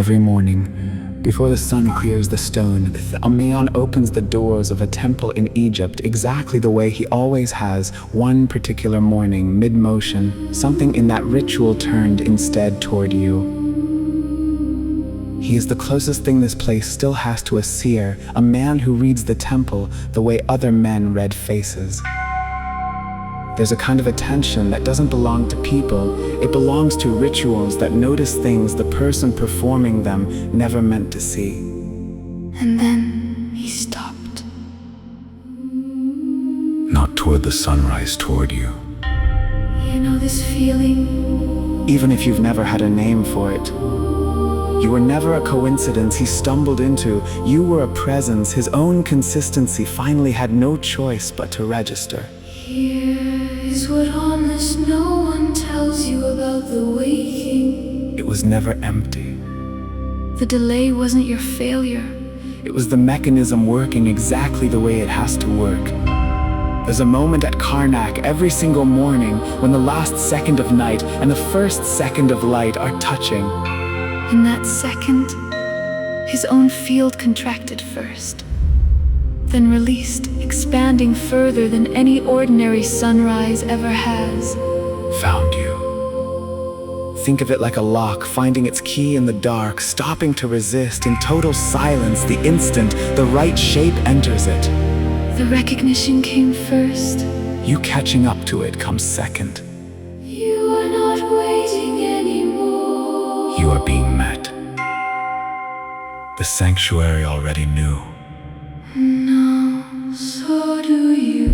Every morning, before the sun clears the stone, a man opens the doors of a temple in Egypt exactly the way he always has. One particular morning, mid-motion, something in that ritual turned instead toward you. He is the closest thing this place still has to a seer, a man who reads the temple the way other men read faces. There's a kind of attention that doesn't belong to people. It belongs to rituals that notice things the person performing them never meant to see. And then he stopped. Not toward the sunrise, toward you. You know this feeling? Even if you've never had a name for it. You were never a coincidence he stumbled into. You were a presence. His own consistency finally had no choice but to register. Here is what honest no one tells you about the waking. It was never empty. The delay wasn't your failure. It was the mechanism working exactly the way it has to work. There's a moment at Karnak every single morning when the last second of night and the first second of light are touching. In that second, his own field contracted first, then released, expanding further than any ordinary sunrise ever has. Found you. Think of it like a lock finding its key in the dark, stopping to resist in total silence the instant the right shape enters it. The recognition came first. You catching up to it comes second. You are not waiting anymore. You are being met. The sanctuary already knew. No, so do you.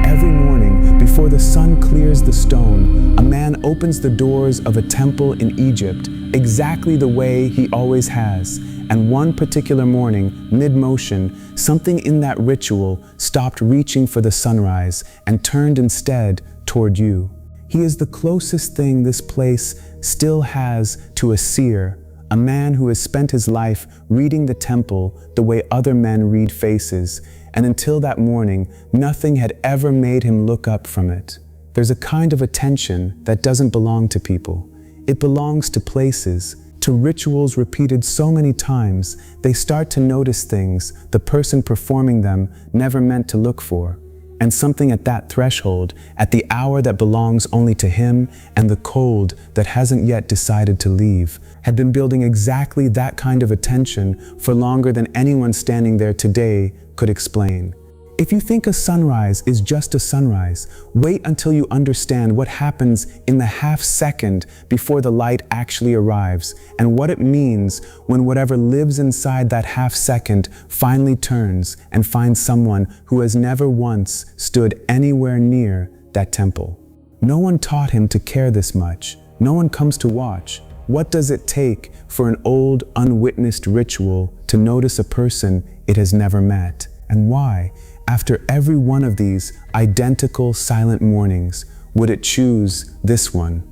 Every morning, before the sun clears the stone, a man opens the doors of a temple in Egypt exactly the way he always has. And one particular morning, mid-motion, something in that ritual stopped reaching for the sunrise and turned instead toward you. He is the closest thing this place still has to a seer, a man who has spent his life reading the temple the way other men read faces, and until that morning, nothing had ever made him look up from it. There's a kind of attention that doesn't belong to people. It belongs to places, to rituals repeated so many times, they start to notice things the person performing them never meant to look for. And something at that threshold, at the hour that belongs only to him and the cold that hasn't yet decided to leave, had been building exactly that kind of attention for longer than anyone standing there today could explain. If you think a sunrise is just a sunrise, wait until you understand what happens in the half second before the light actually arrives, and what it means when whatever lives inside that half second finally turns and finds someone who has never once stood anywhere near that temple. No one taught him to care this much. No one comes to watch. What does it take for an old, unwitnessed ritual to notice a person it has never met? And why, after every one of these identical silent mornings, would it choose this one?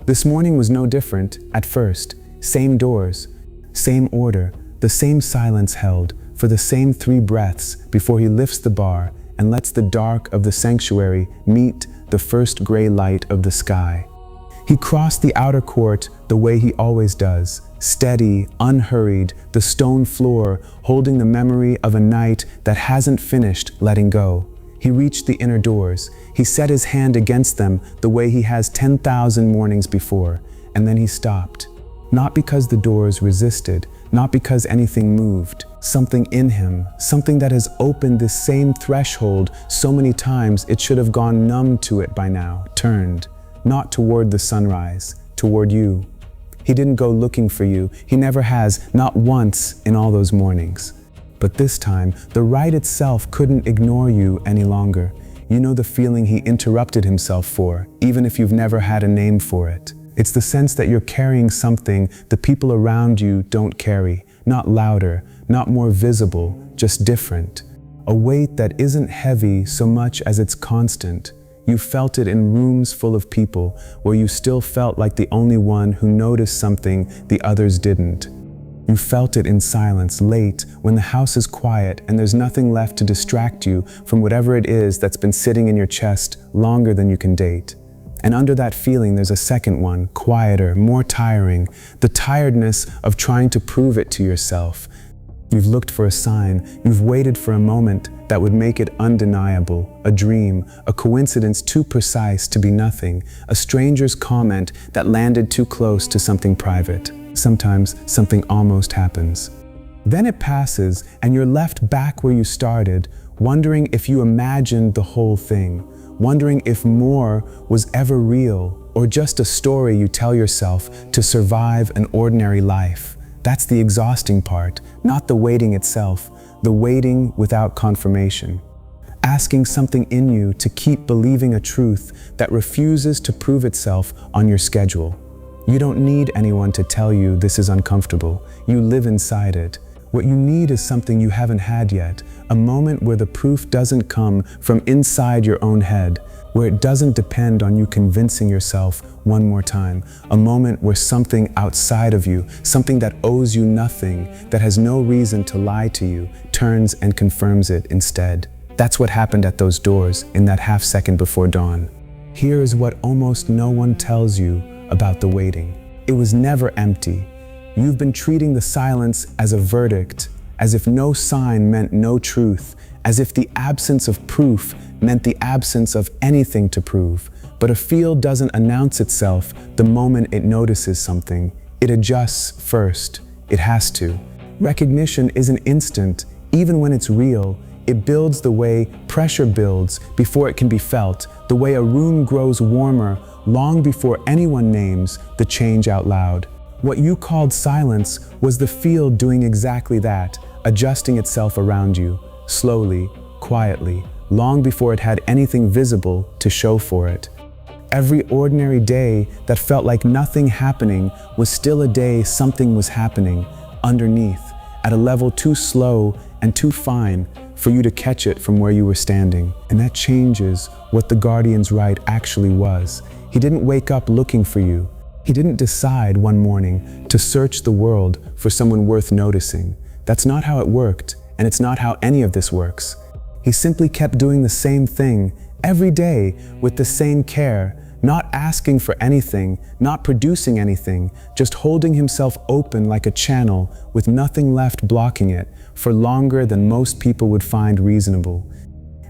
This morning was no different at first. Same doors, same order, the same silence held for the same 3 breaths before he lifts the bar and lets the dark of the sanctuary meet the first gray light of the sky. He crossed the outer court the way he always does, steady, unhurried, the stone floor holding the memory of a night that hasn't finished letting go. He reached the inner doors. He set his hand against them the way he has 10,000 mornings before, and then he stopped. Not because the doors resisted, not because anything moved. Something in him, something that has opened this same threshold so many times it should have gone numb to it by now, turned. Not toward the sunrise, toward you. He didn't go looking for you. He never has, not once in all those mornings. But this time, the rite itself couldn't ignore you any longer. You know the feeling he interrupted himself for, even if you've never had a name for it. It's the sense that you're carrying something the people around you don't carry. Not louder, not more visible, just different. A weight that isn't heavy so much as it's constant. You felt it in rooms full of people, where you still felt like the only one who noticed something the others didn't. You felt it in silence, late, when the house is quiet and there's nothing left to distract you from whatever it is that's been sitting in your chest longer than you can date. And under that feeling, there's a second one, quieter, more tiring, the tiredness of trying to prove it to yourself. You've looked for a sign, you've waited for a moment that would make it undeniable, a dream, a coincidence too precise to be nothing, a stranger's comment that landed too close to something private. Sometimes something almost happens. Then it passes and you're left back where you started, wondering if you imagined the whole thing, wondering if more was ever real or just a story you tell yourself to survive an ordinary life. That's the exhausting part, not the waiting itself, the waiting without confirmation. Asking something in you to keep believing a truth that refuses to prove itself on your schedule. You don't need anyone to tell you this is uncomfortable. You live inside it. What you need is something you haven't had yet, a moment where the proof doesn't come from inside your own head, where it doesn't depend on you convincing yourself one more time, a moment where something outside of you, something that owes you nothing, that has no reason to lie to you, turns and confirms it instead. That's what happened at those doors in that half second before dawn. Here is what almost no one tells you about the waiting. It was never empty. You've been treating the silence as a verdict, as if no sign meant no truth, as if the absence of proof meant the absence of anything to prove. But a field doesn't announce itself the moment it notices something. It adjusts first. It has to. Recognition isn't instant. Even when it's real, it builds the way pressure builds before it can be felt, the way a room grows warmer long before anyone names the change out loud. What you called silence was the field doing exactly that, adjusting itself around you, slowly, quietly, long before it had anything visible to show for it. Every ordinary day that felt like nothing happening was still a day something was happening, underneath, at a level too slow and too fine for you to catch it from where you were standing. And that changes what the guardian's rite actually was. He didn't wake up looking for you. He didn't decide one morning to search the world for someone worth noticing. That's not how it worked, and it's not how any of this works. He simply kept doing the same thing every day with the same care, not asking for anything, not producing anything, just holding himself open like a channel with nothing left blocking it for longer than most people would find reasonable.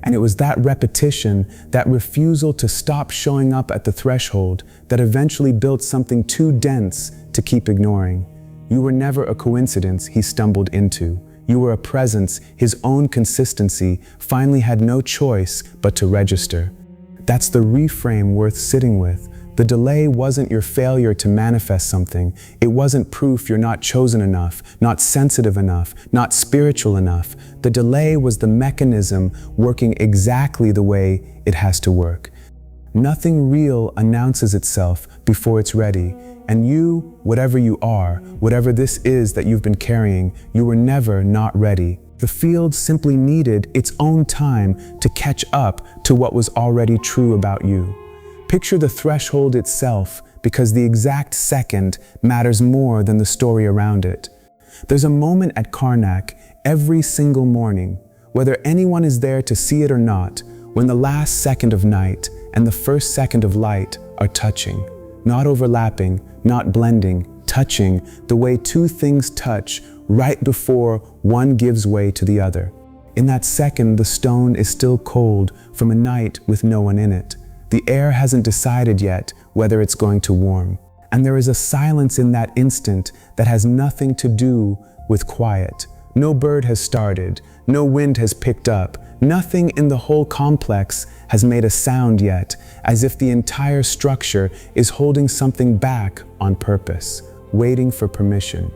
And it was that repetition, that refusal to stop showing up at the threshold, that eventually built something too dense to keep ignoring. You were never a coincidence he stumbled into. You were a presence his own consistency finally had no choice but to register. That's the reframe worth sitting with. The delay wasn't your failure to manifest something. It wasn't proof you're not chosen enough, not sensitive enough, not spiritual enough. The delay was the mechanism working exactly the way it has to work. Nothing real announces itself before it's ready. And you, whatever you are, whatever this is that you've been carrying, you were never not ready. The field simply needed its own time to catch up to what was already true about you. Picture the threshold itself, because the exact second matters more than the story around it. There's a moment at Karnak every single morning, whether anyone is there to see it or not, when the last second of night and the first second of light are touching. Not overlapping, not blending, touching the way two things touch right before one gives way to the other. In that second, the stone is still cold from a night with no one in it. The air hasn't decided yet whether it's going to warm. And there is a silence in that instant that has nothing to do with quiet. No bird has started, no wind has picked up, nothing in the whole complex has made a sound yet, as if the entire structure is holding something back on purpose, waiting for permission.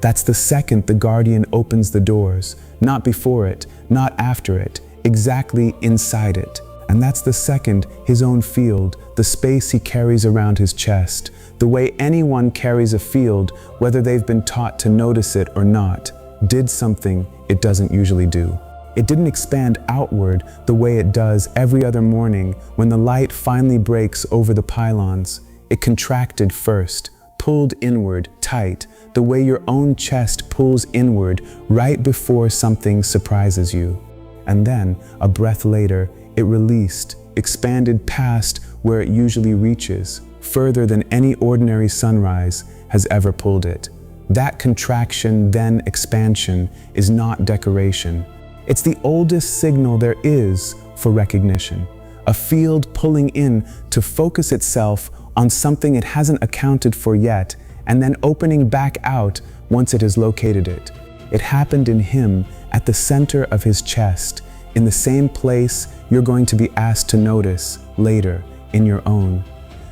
That's the second the guardian opens the doors, not before it, not after it, exactly inside it. And that's the second his own field, the space he carries around his chest, the way anyone carries a field, whether they've been taught to notice it or not, did something it doesn't usually do. It didn't expand outward the way it does every other morning when the light finally breaks over the pylons. It contracted first, pulled inward, tight, the way your own chest pulls inward right before something surprises you. And then, a breath later, it released, expanded past where it usually reaches, further than any ordinary sunrise has ever pulled it. That contraction, then expansion, is not decoration. It's the oldest signal there is for recognition. A field pulling in to focus itself on something it hasn't accounted for yet, and then opening back out once it has located it. It happened in him at the center of his chest, in the same place you're going to be asked to notice later in your own.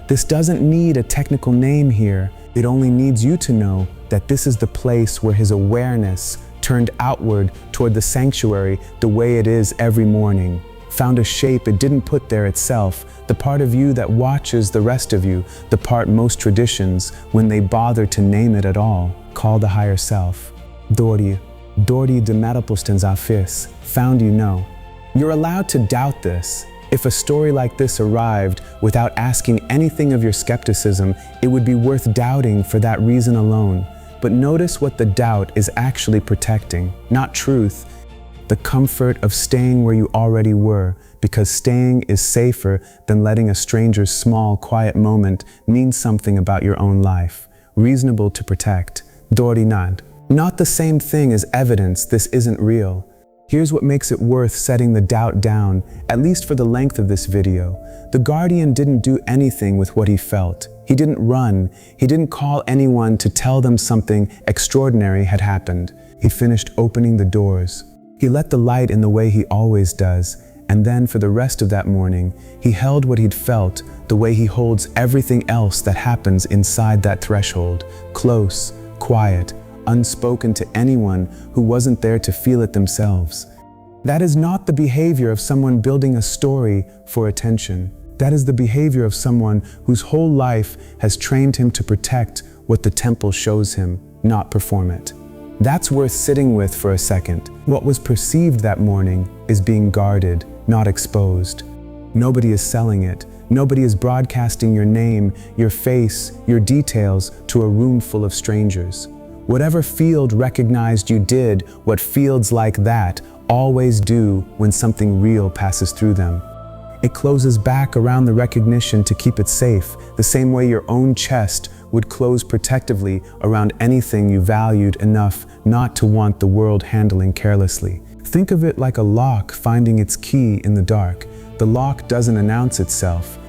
This doesn't need a technical name here. It only needs you to know that this is the place where his awareness turned outward toward the sanctuary the way it is every morning, found a shape it didn't put there itself, the part of you that watches the rest of you, the part most traditions, when they bother to name it at all, call the higher self. Dori de Marapustens Afis, found you know. You're allowed to doubt this. If a story like this arrived without asking anything of your skepticism, it would be worth doubting for that reason alone. But notice what the doubt is actually protecting, not truth, the comfort of staying where you already were, because staying is safer than letting a stranger's small, quiet moment mean something about your own life. Reasonable to protect. Dorinad. Not the same thing as evidence this isn't real. Here's what makes it worth setting the doubt down, at least for the length of this video. The Guardian didn't do anything with what he felt. He didn't run. He didn't call anyone to tell them something extraordinary had happened. He finished opening the doors. He let the light in the way he always does, and then for the rest of that morning, he held what he'd felt the way he holds everything else that happens inside that threshold, close, quiet, unspoken to anyone who wasn't there to feel it themselves. That is not the behavior of someone building a story for attention. That is the behavior of someone whose whole life has trained him to protect what the temple shows him, not perform it. That's worth sitting with for a second. What was perceived that morning is being guarded, not exposed. Nobody is selling it. Nobody is broadcasting your name, your face, your details to a room full of strangers. Whatever field recognized you did what fields like that always do when something real passes through them. It closes back around the recognition to keep it safe, the same way your own chest would close protectively around anything you valued enough not to want the world handling carelessly. Think of it like a lock finding its key in the dark. The lock doesn't announce itself.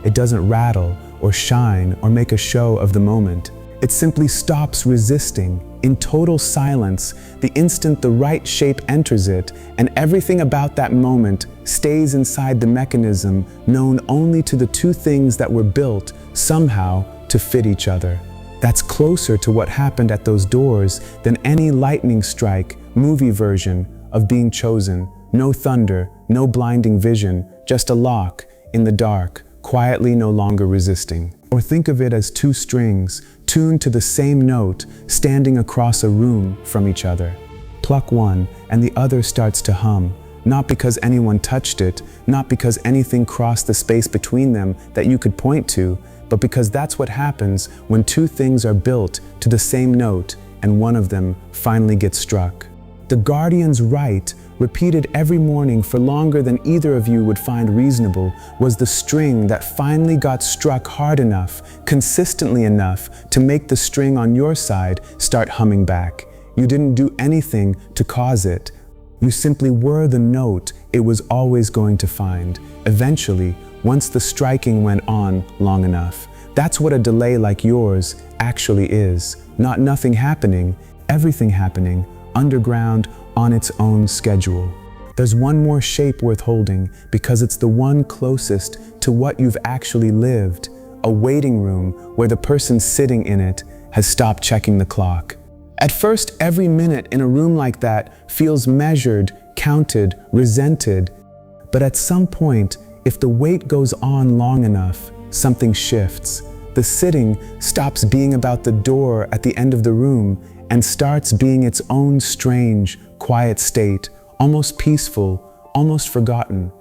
It doesn't rattle or shine or make a show of the moment. It simply stops resisting in total silence the instant the right shape enters it, and everything about that moment stays inside the mechanism known only to the two things that were built somehow to fit each other. That's closer to what happened at those doors than any lightning strike movie version of being chosen. No thunder, no blinding vision, just a lock in the dark, quietly no longer resisting. Or think of it as two strings, tuned to the same note, standing across a room from each other. Pluck one, and the other starts to hum, not because anyone touched it, not because anything crossed the space between them that you could point to, but because that's what happens when two things are built to the same note and one of them finally gets struck. The Guardian's Rite, repeated every morning for longer than either of you would find reasonable, was the string that finally got struck hard enough, consistently enough, to make the string on your side start humming back. You didn't do anything to cause it. You simply were the note it was always going to find, eventually, once the striking went on long enough. That's what a delay like yours actually is. Not nothing happening, everything happening, underground, on its own schedule. There's one more shape worth holding because it's the one closest to what you've actually lived, a waiting room where the person sitting in it has stopped checking the clock. At first, every minute in a room like that feels measured, counted, resented. But at some point, if the wait goes on long enough, something shifts. The sitting stops being about the door at the end of the room and starts being its own strange, quiet state, almost peaceful, almost forgotten.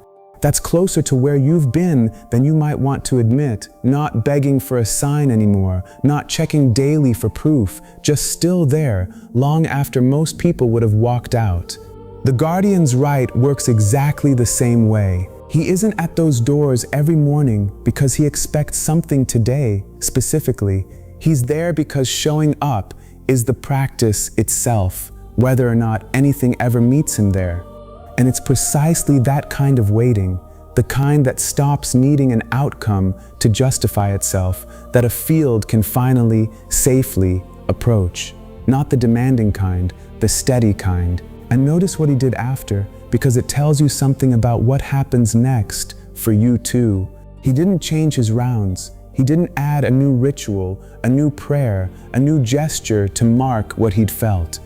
That's closer to where you've been than you might want to admit, not begging for a sign anymore, not checking daily for proof, just still there, long after most people would have walked out. The Guardian's Rite works exactly the same way. He isn't at those doors every morning because he expects something today, specifically. He's there because showing up is the practice itself, whether or not anything ever meets him there. And it's precisely that kind of waiting, the kind that stops needing an outcome to justify itself, that a field can finally, safely approach. Not the demanding kind, the steady kind. And notice what he did after, because it tells you something about what happens next for you too. He didn't change his rounds. He didn't add a new ritual, a new prayer, a new gesture to mark what he'd felt.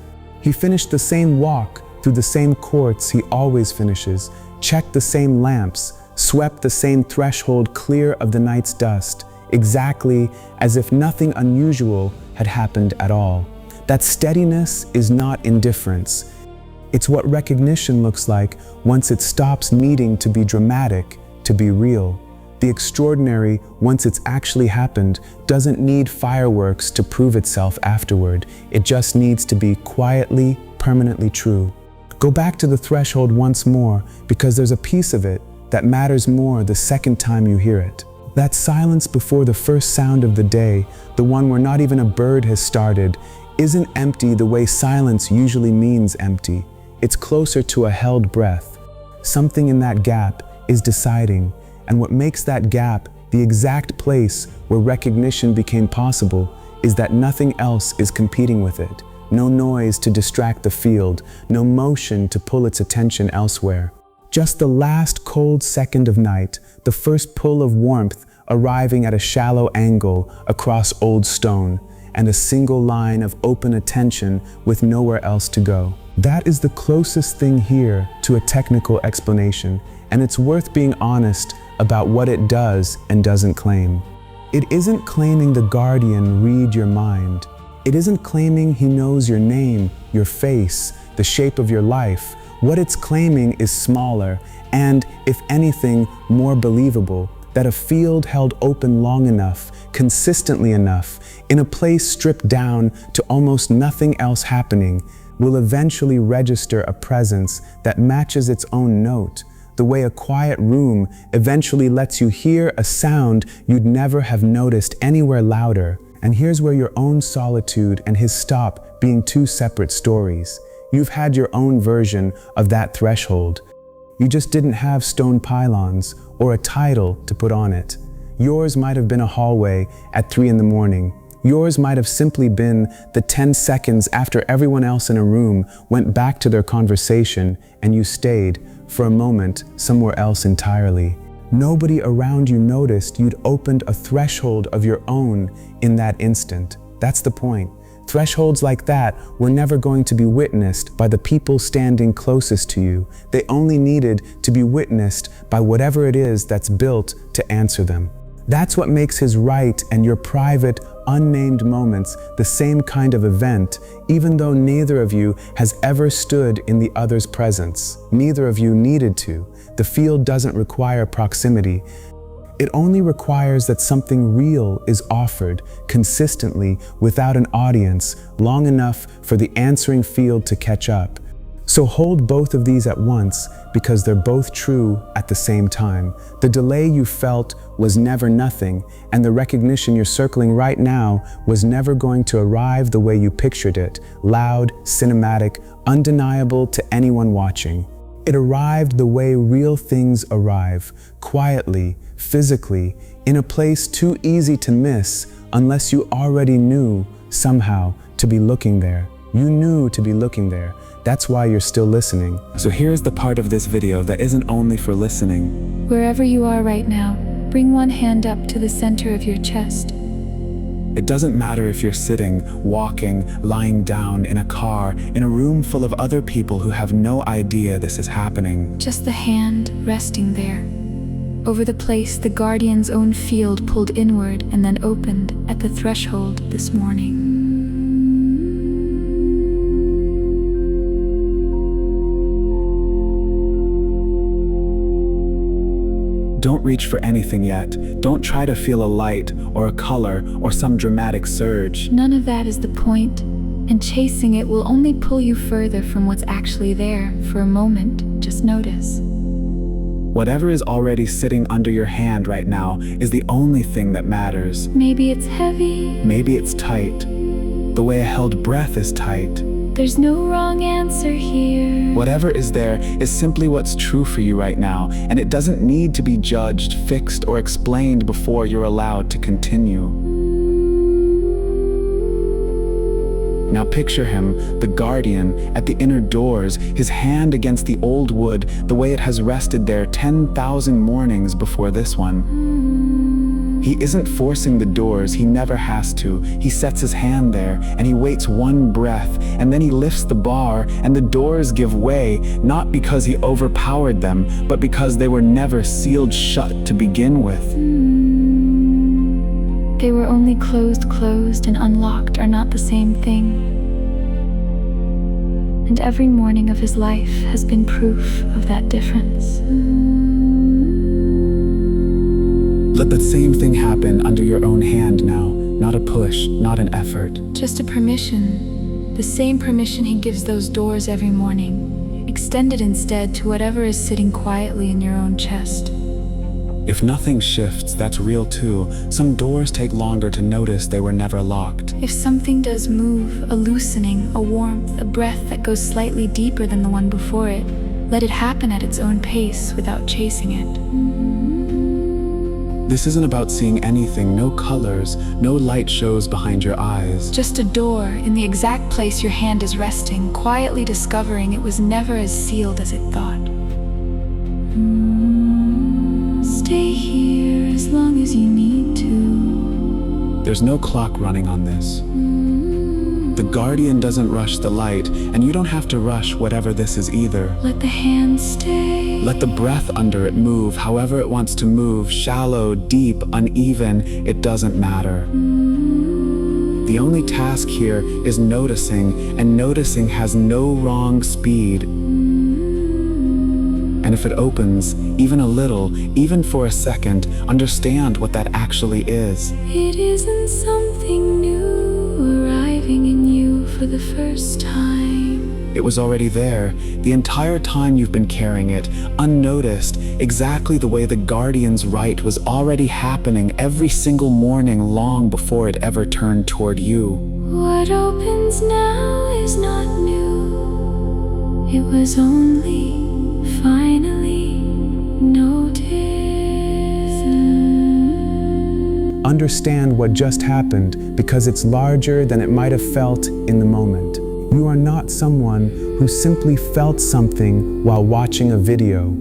He finished the same walk through the same courts he always finishes, checked the same lamps, swept the same threshold clear of the night's dust, exactly as if nothing unusual had happened at all. That steadiness is not indifference. It's what recognition looks like once it stops needing to be dramatic, to be real. The extraordinary, once it's actually happened, doesn't need fireworks to prove itself afterward. It just needs to be quietly, permanently true. Go back to the threshold once more, because there's a piece of it that matters more the second time you hear it. That silence before the first sound of the day, the one where not even a bird has started, isn't empty the way silence usually means empty. It's closer to a held breath. Something in that gap is deciding, and what makes that gap the exact place where recognition became possible is that nothing else is competing with it. No noise to distract the field, no motion to pull its attention elsewhere. Just the last cold second of night, the first pull of warmth arriving at a shallow angle across old stone, and a single line of open attention with nowhere else to go. That is the closest thing here to a technical explanation, and it's worth being honest about what it does and doesn't claim. It isn't claiming the guardian read your mind. It isn't claiming he knows your name, your face, the shape of your life. What it's claiming is smaller and, if anything, more believable, that a field held open long enough, consistently enough, in a place stripped down to almost nothing else happening, will eventually register a presence that matches its own note, the way a quiet room eventually lets you hear a sound you'd never have noticed anywhere louder. And here's where your own solitude and his stop being two separate stories. You've had your own version of that threshold. You just didn't have stone pylons or a title to put on it. Yours might have been a hallway at 3 in the morning. Yours might have simply been the 10 seconds after everyone else in a room went back to their conversation and you stayed, for a moment, somewhere else entirely. Nobody around you noticed you'd opened a threshold of your own in that instant. That's the point. Thresholds like that were never going to be witnessed by the people standing closest to you. They only needed to be witnessed by whatever it is that's built to answer them. That's what makes his rite and your private, unnamed moments the same kind of event, even though neither of you has ever stood in the other's presence. Neither of you needed to. The field doesn't require proximity. It only requires that something real is offered consistently without an audience long enough for the answering field to catch up. So hold both of these at once because they're both true at the same time. The delay you felt was never nothing, and the recognition you're circling right now was never going to arrive the way you pictured it, loud, cinematic, undeniable to anyone watching. It arrived the way real things arrive, quietly, physically, in a place too easy to miss unless you already knew, somehow, to be looking there. You knew to be looking there. That's why you're still listening. So here's the part of this video that isn't only for listening. Wherever you are right now, bring one hand up to the center of your chest. It doesn't matter if you're sitting, walking, lying down, in a car, in a room full of other people who have no idea this is happening. Just the hand resting there, over the place the guardian's own field pulled inward and then opened at the threshold this morning. Don't reach for anything yet. Don't try to feel a light or a color or some dramatic surge. None of that is the point, and chasing it will only pull you further from what's actually there. For a moment, just notice. Whatever is already sitting under your hand right now is the only thing that matters. Maybe it's heavy. Maybe it's tight. The way a held breath is tight. There's no wrong answer here. Whatever is there is simply what's true for you right now, and it doesn't need to be judged, fixed, or explained before you're allowed to continue. Now picture him, the guardian, at the inner doors, his hand against the old wood, the way it has rested there 10,000 mornings before this one. He isn't forcing the doors, he never has to. He sets his hand there, and he waits one breath, and then he lifts the bar, and the doors give way, not because he overpowered them, but because they were never sealed shut to begin with. They were only closed, and unlocked are not the same thing. And every morning of his life has been proof of that difference. Let that same thing happen under your own hand now. Not a push, not an effort. Just a permission. The same permission he gives those doors every morning. Extended instead to whatever is sitting quietly in your own chest. If nothing shifts, that's real too. Some doors take longer to notice they were never locked. If something does move, a loosening, a warmth, a breath that goes slightly deeper than the one before it, let it happen at its own pace without chasing it. This isn't about seeing anything, no colors, no light shows behind your eyes. Just a door in the exact place your hand is resting, quietly discovering it was never as sealed as it thought. Stay here as long as you need to. There's no clock running on this. The guardian doesn't rush the light, and you don't have to rush whatever this is either. Let the hand stay. Let the breath under it move however it wants to move, shallow, deep, uneven, it doesn't matter. The only task here is noticing, and noticing has no wrong speed. And if it opens, even a little, even for a second, understand what that actually is. It isn't something new arriving in you for the first time. It was already there, the entire time you've been carrying it, unnoticed, exactly the way the guardian's rite was already happening every single morning long before it ever turned toward you. What opens now is not new. It was only finally noticed. Understand what just happened because it's larger than it might have felt in the moment. You are not someone who simply felt something while watching a video.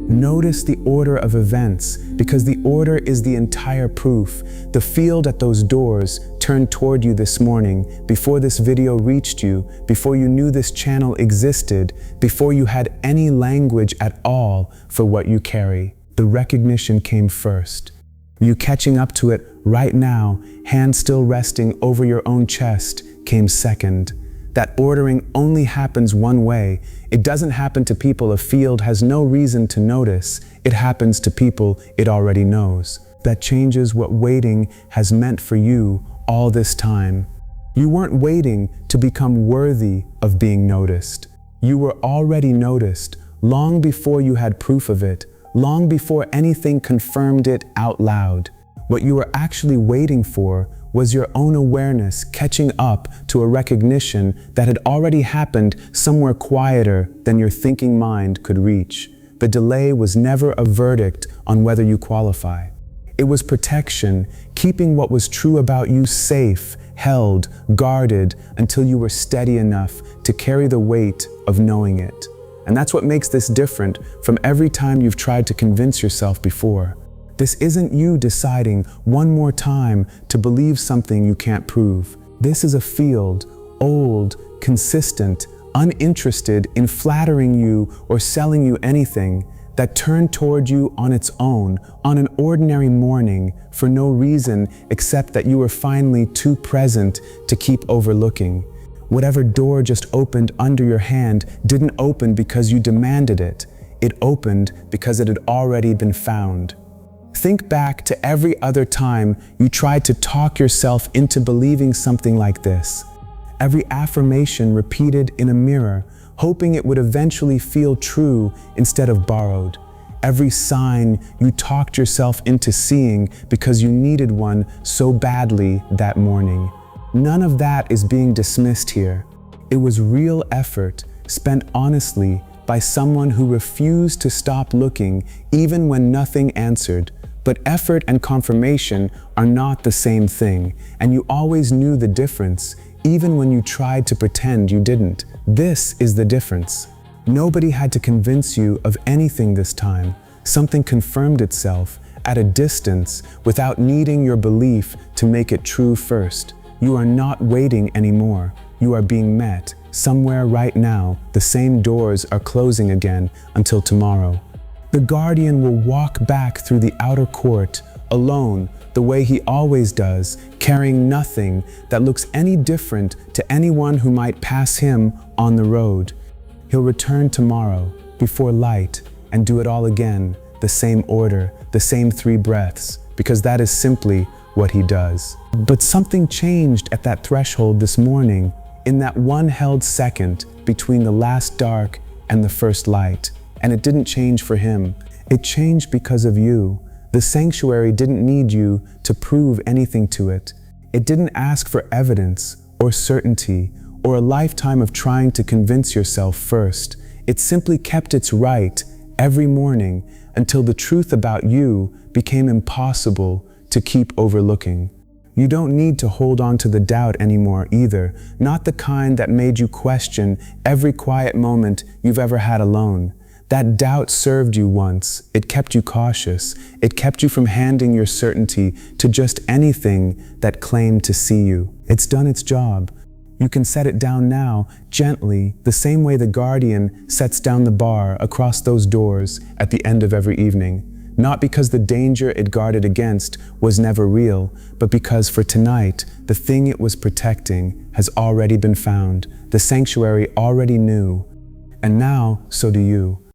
Notice the order of events because the order is the entire proof. The field at those doors turned toward you this morning before this video reached you, before you knew this channel existed, before you had any language at all for what you carry. The recognition came first. You catching up to it right now, hand still resting over your own chest, came second. That ordering only happens one way. It doesn't happen to people a field has no reason to notice. It happens to people it already knows. That changes what waiting has meant for you all this time. You weren't waiting to become worthy of being noticed. You were already noticed long before you had proof of it, long before anything confirmed it out loud. What you were actually waiting for was your own awareness catching up to a recognition that had already happened somewhere quieter than your thinking mind could reach. The delay was never a verdict on whether you qualify. It was protection, keeping what was true about you safe, held, guarded, until you were steady enough to carry the weight of knowing it. And that's what makes this different from every time you've tried to convince yourself before. This isn't you deciding one more time to believe something you can't prove. This is a field, old, consistent, uninterested in flattering you or selling you anything, that turned toward you on its own, on an ordinary morning, for no reason except that you were finally too present to keep overlooking. Whatever door just opened under your hand didn't open because you demanded it. It opened because it had already been found. Think back to every other time you tried to talk yourself into believing something like this. Every affirmation repeated in a mirror, hoping it would eventually feel true instead of borrowed. every sign you talked yourself into seeing because you needed one so badly that morning. None of that is being dismissed here. It was real effort, spent honestly by someone who refused to stop looking even when nothing answered. But effort and confirmation are not the same thing, and you always knew the difference, even when you tried to pretend you didn't. This is the difference. Nobody had to convince you of anything this time. Something confirmed itself at a distance without needing your belief to make it true first. You are not waiting anymore. You are being met. Somewhere right now, the same doors are closing again until tomorrow. The guardian will walk back through the outer court, alone, the way he always does, carrying nothing that looks any different to anyone who might pass him on the road. He'll return tomorrow, before light, and do it all again, the same order, the same 3 breaths, because that is simply what he does. But something changed at that threshold this morning, in that one held second between the last dark and the first light. And it didn't change for him. It changed because of you. The sanctuary didn't need you to prove anything to it. It didn't ask for evidence or certainty or a lifetime of trying to convince yourself first. It simply kept its right every morning until the truth about you became impossible to keep overlooking. You don't need to hold on to the doubt anymore either, not the kind that made you question every quiet moment you've ever had alone. That doubt served you once. It kept you cautious. It kept you from handing your certainty to just anything that claimed to see you. It's done its job. You can set it down now, gently, the same way the guardian sets down the bar across those doors at the end of every evening. Not because the danger it guarded against was never real, but because for tonight, the thing it was protecting has already been found. The sanctuary already knew. And now, so do you.